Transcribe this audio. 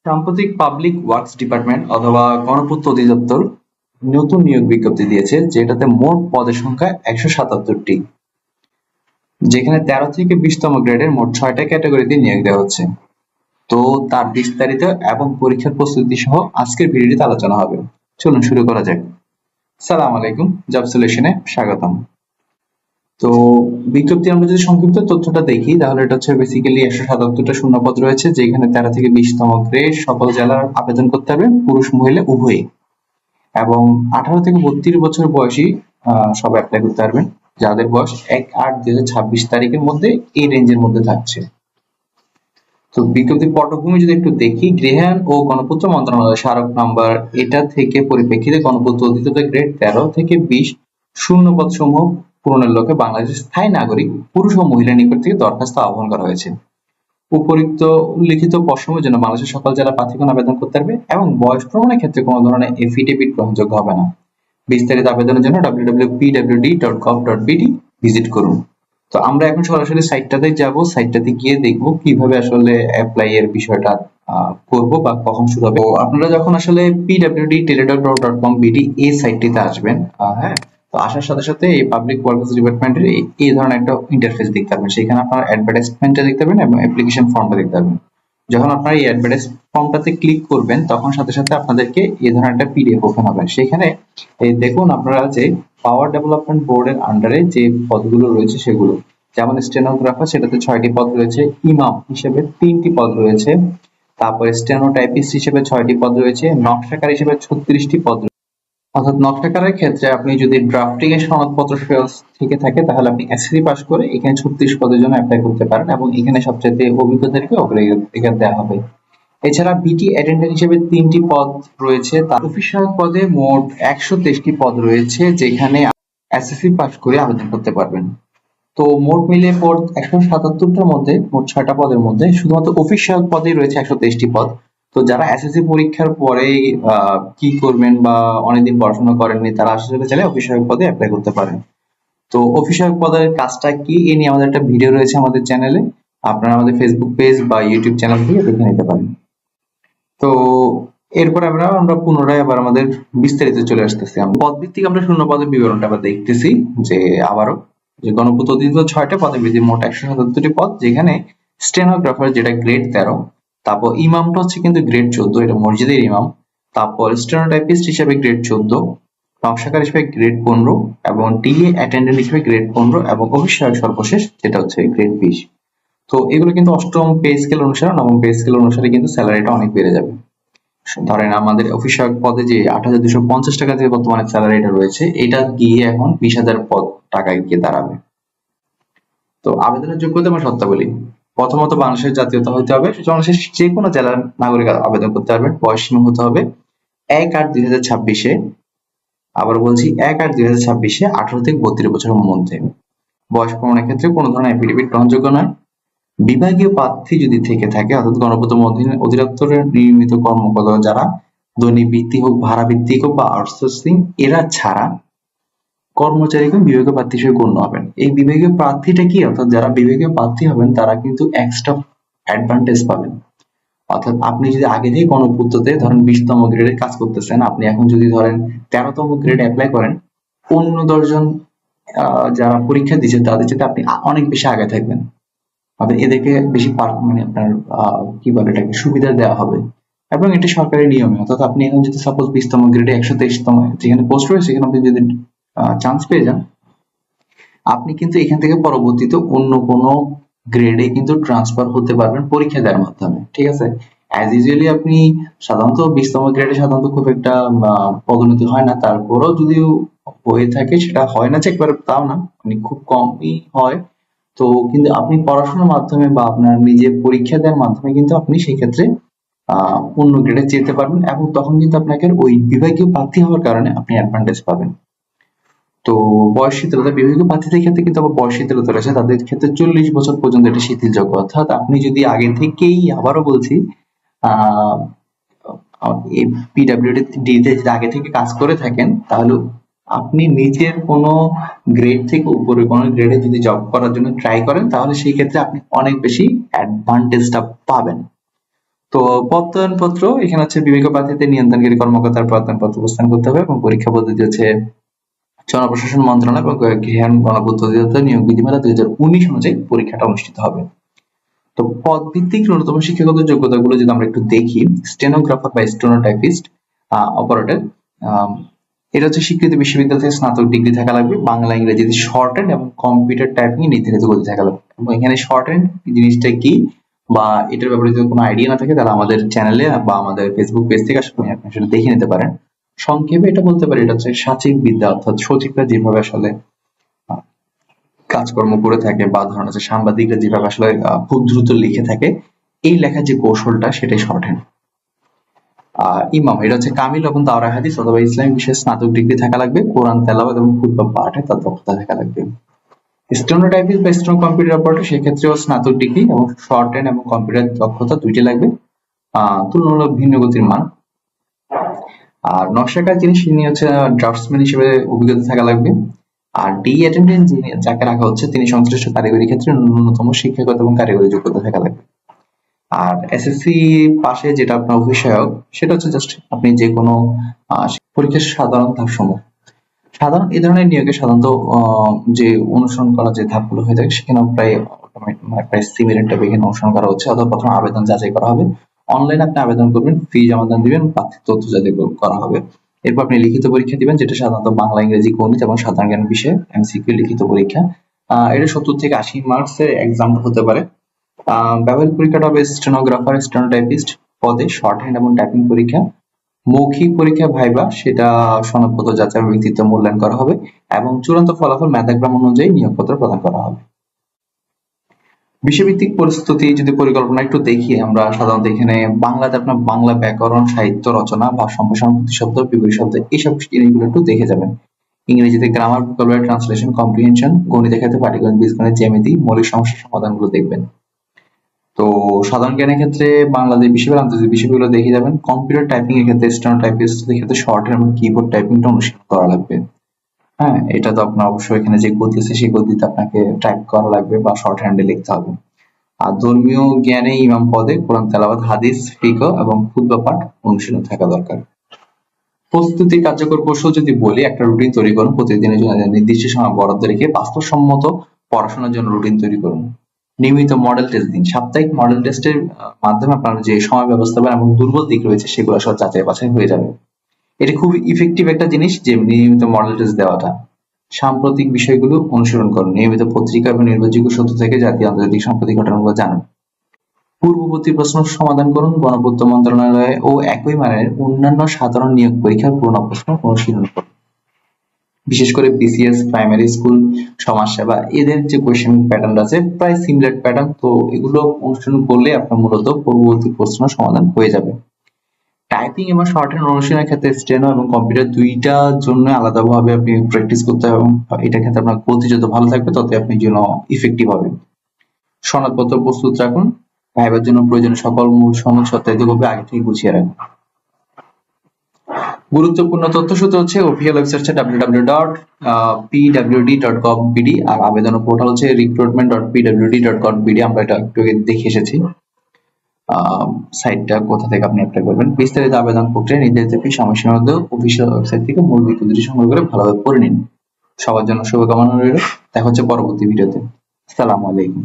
সাম্প্রতিক public works department অথবা গণপূর্ত অধিদপ্তর নতুন নিয়োগ বিজ্ঞপ্তি দিয়েছে, যেটাতে মোট পদের সংখ্যা ১৭৭টি, যেখানে ১৩ থেকে ২০তম গ্রেডের মোট ৬টা ক্যাটাগরিতে নিয়োগ দেওয়া হচ্ছে। তো তার বিস্তারিত এবং পরীক্ষার প্রস্তুতি সহ আজকের ভিডিওটিতে আলোচনা হবে। চলুন শুরু করা যাক। সালাম আলাইকুম, জব সলিউশনে স্বাগতম। তো বিজ্ঞপ্তি আমরা যদি সংক্ষিপ্ত তথ্যটা দেখি, তাহলে এটা হচ্ছে বেসিক্যালি ১৭৭টা শূন্যপদ রয়েছে, যেখানে ১৩ থেকে ২০তম গ্রেড সকল জেলার আবেদন করতে হবে, পুরুষ মহিলা উভয়ই, এবং ১৮ থেকে ৩২ বছর বয়সী সব অ্যাপ্লাই করতে পারবেন, যাদের বয়স ১/৮/২০২৬ তারিখের মধ্যে এই রেঞ্জের মধ্যে থাকছে। তো বিজ্ঞপ্তির পটভূমি যদি একটু দেখি, গৃহায়ণ ও গণপূর্ত মন্ত্রণালয় স্মারক নাম্বার এটা থেকে পরিপ্রেক্ষিতে গণপূর্ত অধিদপ্তর গ্রেড ১৩ থেকে ২০ শূন্যপদ সমূহ পূরণের লক্ষ্যে বাংলাদেশের স্থায়ী নাগরিক পুরুষ ও মহিলা নিকট থেকে দরখাস্ত আহ্বান করা হয়েছে। উপরিক্ত উল্লিখিত পদ সমূহের জন্য বাংলাদেশের সকল জেলা প্রার্থীগণ আবেদন করতে পারবে এবং বয়স প্রমাণের ক্ষেত্রে কোনো ধরনের এফিডেভিট গ্রহণযোগ্য হবে না। বিস্তারিত আবেদনের জন্য www.pwd.gov.bd ভিজিট করুন। তো আমরা এখন সরাসরি সাইটটাতে যাব, সাইটটাতে গিয়ে দেখব কিভাবে আসলে অ্যাপ্লাই এর বিষয়টা করব বা কখন শুরু হবে। আপনারা যখন আসলে pwd.teledoc.com.bd এই সাইটটিতে আসবেন, হ্যাঁ, তো আসার সাথে সাথে এই পাবলিক ওয়ার্কস ডিপার্টমেন্টের এই ধরনের একটা ইন্টারফেস দেখতে পাবেন। সেখানে আপনারা অ্যাডভার্টাইজমেন্টটা দেখতে পাবেন এবং অ্যাপ্লিকেশন ফর্মটা দেখতে পাবেন। যখন আপনারা এই অ্যাডভার্টাইজ ফর্মটাতে ক্লিক করবেন, তখন সাথে সাথে আপনাদেরকে এই ধরনের একটা পিডিএফ ওপেন হবে। সেখানে এই দেখুন আপনারা যে পাওয়ার ডেভেলপমেন্ট বোর্ডের আন্ডারে যে পদগুলো রয়েছে সেগুলো, যেমন স্টেনোগ্রাফার সেটাতে ৬টি পদ রয়েছে, ইমাম হিসেবে ৩টি পদ রয়েছে, তারপরে স্টেনোটাইপিস্ট হিসেবে ৬টি পদ রয়েছে, নকশাকার হিসেবে ৩৬টি পদ রয়েছে। অর্থাৎ নকশাকারের ক্ষেত্রে আপনি যদি ড্রাফটিং এর সনদপত্র থেকে থাকে, তাহলে আপনি এসএসসি পাস করে এখানে ৩৬ পদের জন্য অ্যাপ্লাই করতে পারেন এবং এখানে সবচেয়ে অভিজ্ঞতাদেরকে অগ্রাধিকার দেওয়া হবে। এছাড়া বিটি অ্যাটেন্ডেন্ট হিসেবে ৩টি পদ রয়েছে। তার অফিস সহায়ক পদে মোট ১২৩টি পদ রয়েছে, যেখানে এসএসসি পাস করে আবেদন করতে পারবেন। তো মোট মিলিয়ে পদ ১৭৭টার মধ্যে, মোট ৬টা পদের মধ্যে শুধুমাত্র অফিস সহায়ক পদেই রয়েছে ১২৩টি পদ। তো যারা এসএসসি পরীক্ষার পরে কি করবেন বা অনেকদিন পড়াশোনা করেননি, তারা আসলে চাইলে অফিস সহায়ক পদে অ্যাপ্লাই করতে পারেন। তো অফিস সহায়ক পদের কাজটা কি, এ নিয়ে আমাদের একটা ভিডিও রয়েছে আমাদের চ্যানেলে, আপনারা আমাদের ফেসবুক পেজ বা ইউটিউব চ্যানেল থেকে দেখে নিতে পারেন। তো এরপর আমরা পুনরায় আবার আমাদের বিস্তারিত চলে আসতেছি। পদ ভিত্তিক আমরা শূন্য পদের বিবরণটা আবার দেখতেছি, যে আবারও যে গণপূর্ত অধিদপ্তর ৬টা পদের ভিত্তি মোট ১৭৭টি পদ, যেখানে স্টেনোগ্রাফার যেটা গ্রেড ১৩, তারপর ইমামটা হচ্ছে কিন্তু গ্রেড ১৪, এটা মসজিদের ইমাম, তারপর স্টেনোটাইপিস্ট হিসেবে গ্রেড ১৪, নকশাকার হিসেবে গ্রেড ১৫ এবং টিএ অ্যাটেন্ডেন্ট হিসেবে গ্রেড ১৫ এবং অফিস সহায়ক সর্বশেষ যেটা হচ্ছে গ্রেড ২০। তো এগুলো কিন্তু অষ্টম পে স্কেল অনুসারে, নবম পে স্কেল অনুসারে কিন্তু স্যালারিটা অনেক বেড়ে যাবে। ধরেন আমাদের অফিস সহায়ক পদে যে ৮,২৫০ টাকা থেকে বর্তমানে স্যালারিটা রয়েছে, এটা গিয়ে এখন ২০,০০০ টাকায় গিয়ে দাঁড়াবে। তো আবেদনের যোগ্যতা এবং শর্তাবলী, প্রথমত বাংলাদেশের জাতীয়তা হতে হবে, বাংলাদেশের যে কোনো জেলার নাগরিক আবেদন করতে পারবেন। বয়স সীমা হতে হবে ১/৮/২০২৬, আবার বলছি ১/৮/২০২৬ ১৮ থেকে ৩২ বছরের মধ্যে। বয়স প্রমাণের ক্ষেত্রে কোনো ধরনের এফিডেভিট গ্রহণযোগ্য নয়। বিভাগীয় প্রার্থী যদি থেকে থাকে, অর্থাৎ গণপূর্ত অধিদপ্তরের নিয়মিত কর্মকর্তা যারা দৈনিক ভিত্তিক হোক, ভাড়া ভিত্তিক হোক বা আউটসোর্সিং, এরা ছাড়া কর্মচারীগণ বিভাগীয় প্রার্থী হিসেবে গণ্য হবেন। এই বিভাগীয় প্রার্থীটা কি, অর্থাৎ যারা বিভাগীয় প্রার্থী হবেন তারা কিন্তু এক্সট্রা অ্যাডভান্টেজ পাবেন। অর্থাৎ আপনি যদি আগে থেকে গণপূর্ততে ধরেন ২০তম গ্রেডে কাজ করতেছেন, আপনি এখন যদি ধরেন ১৩তম গ্রেডে অ্যাপ্লাই করেন, অন্য ১০ জন যারা পরীক্ষা দিচ্ছে তাদের চেয়ে আপনি অনেক বেশি আগে থাকবেন। এদেরকে বেশি মানে আপনার কি বলে এটাকে সুবিধা দেওয়া হবে এবং এটা সরকারি নিয়মে। অর্থাৎ আপনি এখন যদি সাপোজ ২০তম গ্রেডে ১২৩তম যেখানে পোস্ট রয়েছে, সেখানে আপনি যদি চান্স পেয়ে যান, আপনি কিন্তু এখান থেকে পরবর্তীতে অন্য কোনো গ্রেডে কিন্তু ট্রান্সফার হতে পারবেন পরীক্ষা দেওয়ার মাধ্যমে। ঠিক আছে, অ্যাজ ইউজুয়ালি আপনি সাধারণত ২০তম গ্রেডে সাধারণত খুব একটা পদোন্নতি হয় না, তারপরেও যদিও হয়ে থাকে, সেটা হয় না যে একবার তাও না, মানে খুব কমই হয়। তো কিন্তু আপনি পড়াশোনার মাধ্যমে বা আপনার নিজে পরীক্ষা দেওয়ার মাধ্যমে কিন্তু আপনি সেই ক্ষেত্রে অন্য গ্রেডে যেতে পারবেন এবং তখন কিন্তু আপনাকে ওই বিভাগীয় প্রার্থী হওয়ার কারণে আপনি অ্যাডভান্টেজ পাবেন। তো বয়স শিথিলতা, বিভাগীয় প্রার্থীদের ক্ষেত্রে কিন্তু আবার বয়স শিথিলতা রয়েছে, তাদের ক্ষেত্রে ৪০ বছর পর্যন্ত এটা শিথিলযোগ্য। অর্থাৎ আপনি যদি আগে থেকেই, আবারও বলছি, পিডব্লিউডি তে যদি আগে থেকে কাজ করে থাকেন, তাহলে আপনি নিজের কোনো গ্রেড থেকে উপরে কোনো গ্রেডে যদি জব করার জন্য ট্রাই করেন, তাহলে সেই ক্ষেত্রে আপনি অনেক বেশি অ্যাডভান্টেজটা পাবেন। তো প্রত্যয়নপত্র এখানে হচ্ছে বিবেক প্রার্থীদের নিয়ন্ত্রণকারী কর্মকর্তার প্রত্যয়নপত্র উপস্থান করতে হবে এবং পরীক্ষা পদ্ধতি হচ্ছে জনপ্রশাসন মন্ত্রণালয় এবং জ্ঞান গণপূর্ত অধিদপ্তর নিয়োগ বিধিমালা 2019 অনুযায়ী পরীক্ষাটা অনুষ্ঠিত হবে। তো পদ ভিত্তিক ন্যূনতম শিক্ষাগত যোগ্যতাগুলো যদি আমরা একটু দেখি, স্টেনোগ্রাফার বা স্টেনোটাইপিস্ট অপারেটর, এটা হচ্ছে স্বীকৃত বিশ্ববিদ্যালয় থেকে স্নাতক ডিগ্রি থাকা লাগবে, বাংলা ইংরেজিতে শর্ট হ্যান্ড এবং কম্পিউটার টাইপিং নির্ধারিত গতি থাকা লাগবে। এবং এখানে শর্ট হ্যান্ড জিনিসটা কি বা এটার ব্যাপারে যদি কোনো আইডিয়া না থাকে তাহলে আমাদের চ্যানেলে বা আমাদের ফেসবুক পেজ থেকে আসলে আপনি সেটা দেখে নিতে পারেন। সংক্ষেপে এটা বলতে পারি, এটা হচ্ছে সচিব বিদ্যা, অর্থাৎ সচিবরা যেভাবে আসলে কাজকর্ম করে থাকে বা ধরেন হচ্ছে সাংবাদিকরা যেভাবে আসলে খুব দ্রুত লিখে থাকে, এই লেখার যে কৌশলটা সেটাই শর্ট হ্যান্ড। ইমাম, এটা হচ্ছে কামিল এবং দাওরা হাদিস অথবা ইসলামিক বিষয়ে স্নাতক ডিগ্রি থাকা লাগবে, কোরআন তেলাওয়াত এবং খুতবা পাঠে তার দক্ষতা থাকা লাগবে। স্টেনোটাইপিস্ট বা স্টেনো কম্পিউটার অপারেটর সেক্ষেত্রেও স্নাতক ডিগ্রি এবং শর্ট হ্যান্ড এবং কম্পিউটার দক্ষতা দুইটি লাগবে, তুলনামূলক ভিন্ন গতির মান। আর নকশাকার যিনি হচ্ছে ড্রাফটসম্যান হিসেবে অভিজ্ঞতা থাকা লাগবে। আর ডি অ্যাটেন্ডেন্ট যাকে রাখা হচ্ছে তিনি সংশ্লিষ্ট কারিগরি ক্ষেত্রে ন্যূনতম শিক্ষাগত এবং কারিগরি যোগ্যতা থাকা লাগবে। আর এসএসসি পাশে যেটা আপনার অভিষয়ক, সেটা হচ্ছে জাস্ট আপনি যে কোনো পরীক্ষার সাধারণ ধাপসমূহ। সাধারণ এই ধরনের নিয়োগে সাধারণত যে অনুসরণ করা যে ধাপগুলো হয়ে থাকে সেখানে প্রায় সিমিলার টাইপ এখানে অনুসরণ করা হচ্ছে। অর্থাৎ প্রথমে আবেদন যাচাই করা হবে, অনলাইনে আপনি আবেদন করবেন, ফি জমা দান দিবেন, প্রার্থীর তথ্য যাচাই করা হবে। এরপর আপনি লিখিত পরীক্ষা দিবেন, যেটা সাধারণত বাংলা, ইংরেজি, গণিত এবং সাধারণ জ্ঞান বিষয়ে এমসিকিউ লিখিত পরীক্ষা। এটা 70 থেকে 80 মার্কসের এক্সাম হতে পারে। ব্যবহারিক পরীক্ষাটা হবে স্টেনোগ্রাফার, স্টেনোটাইপিস্ট পদে শর্ট হ্যান্ড এবং টাইপিং পরীক্ষা। মৌখিক পরীক্ষা ভাইবা, সেটা সনদপত্র যাচাই ব্যক্তিত্ব মূল্যায়ন করা হবে এবং চূড়ান্ত ফলাফল মেধাক্রম অনুযায়ী নিয়োগপত্র প্রদান করা হবে। বিষয়ভিত্তিক প্রস্তুতি যদি পরিকল্পনা একটু দেখি আমরা, সাধারণত এখানে বাংলাতে আপনার বাংলা ব্যাকরণ, সাহিত্য রচনা, ভাষা সম্প্রসারণ, প্রতিশব্দ, বিপরীত শব্দ, এইসব জিনিসগুলো একটু দেখে যাবেন। ইংরেজিতে গ্রামার, ভোকাবুলারি, ট্রান্সলেশন, কম্প্রিহেনশন, গণিতের ক্ষেত্রে পাটিগণিত, বীজগণিত, জ্যামিতি, মৌলিক সমস্যার সমাধানগুলো দেখবেন। তো সাধারণ জ্ঞানের ক্ষেত্রে বাংলাদেশ বিষয়গুলো, আন্তর্জাতিক বিষয়গুলো দেখে যাবেন। কম্পিউটার টাইপিং এর ক্ষেত্রে স্টেনোটাইপিস্টদের ক্ষেত্রে শর্ট হ্যান্ড এবং কিবোর্ড টাইপিংটা অনুশীলন করা লাগবে। হ্যাঁ, এটা তো আপনার অবশ্যই এখানে যে গতি আছে সেই গতিতে আপনাকে টাইপ করা লাগবে বা শর্ট হ্যান্ডে লিখতে হবে। আর ধর্মীয় জ্ঞানে ইমাম পদে কোরআন তেলাওয়াত, হাদিস, ফিকহ এবং খুতবা পাঠ অনুশীলন থাকা দরকার। প্রস্তুতি কার্যকর কৌশল যদি বলি, একটা রুটিন তৈরি করুন, প্রতিদিনের জন্য নির্দিষ্ট সময় বরাদ্দ রেখে বাস্তবসম্মত পড়াশোনার জন্য রুটিন তৈরি করুন। নিয়মিত মডেল টেস্ট দিন, সাপ্তাহিক মডেল টেস্টের মাধ্যমে আপনার যে সময় ব্যবস্থাপনা এবং দুর্বল দিক রয়েছে সেগুলো সব যাচাই বাছাই হয়ে যাবে। এটা খুবই ইফেক্টিভ একটা জিনিস যে নিয়মিত মডেল টেস্ট দেওয়াটা। সাম্প্রতিক বিষয়গুলো অনুসরণ করুন, নিয়মিত পত্রিকা এবং নির্ভরযোগ্য সূত্র থেকে জাতীয় আন্তর্জাতিক সাম্প্রতিক ঘটনাগুলো জানুন। পূর্ববর্তী প্রশ্ন সমাধান করুন, গণপূর্ত মন্ত্রণালয় ও একই মানের অন্যান্য সাধারণ নিয়োগ পরীক্ষার পুরনো প্রশ্ন অনুশীলন করুন। বিশেষ করে বিসিএস, প্রাইমারি স্কুল, সমাজসেবা, এদের যে কোয়েশ্চেন প্যাটার্ন আছে প্রায় সিমিলার প্যাটার্ন, তো এগুলো অনুসরণ করলে আপনার মূলত পূর্ববর্তী প্রশ্ন সমাধান হয়ে যাবে। টাইপিং এবং শর্ট হ্যান্ড অনুশীলনের ক্ষেত্রে স্টেনো এবং কম্পিউটার দুইটার জন্য আলাদাভাবে আপনি প্র্যাকটিস করতে হবে এবং এটার ক্ষেত্রে আপনার গতি যত ভালো থাকবে ততই আপনি জন্য ইফেক্টিভ হবে। সনদপত্র প্রস্তুত রাখুন, ভাইবার জন্য প্রয়োজনীয় সকল মূল সনদ সত্যায়িতভাবে আগে থেকে গুছিয়ে রাখুন। গুরুত্বপূর্ণ তথ্যসূত্র হচ্ছে অফিসিয়াল ওয়েবসাইট হচ্ছে www.pwd.gov.bd আর আবেদন পোর্টাল হচ্ছে recruitment.pwd.gov.bd। আমরা এটা একটু দেখে এসেছি সাইটটা কোথা থেকে আপনি অ্যাপ্লাই করবেন। বিস্তারিত আবেদন প্রক্রিয়া, নির্ধারিত ফি, সময়সীমার মধ্যে অফিসিয়াল ওয়েবসাইট থেকে মূল বিজ্ঞপ্তিটি সংগ্রহ করে ভালোভাবে পড়ে নিন। সবার জন্য শুভকামনা রইল, দেখা হচ্ছে পরবর্তী ভিডিওতে। আসসালামু আলাইকুম।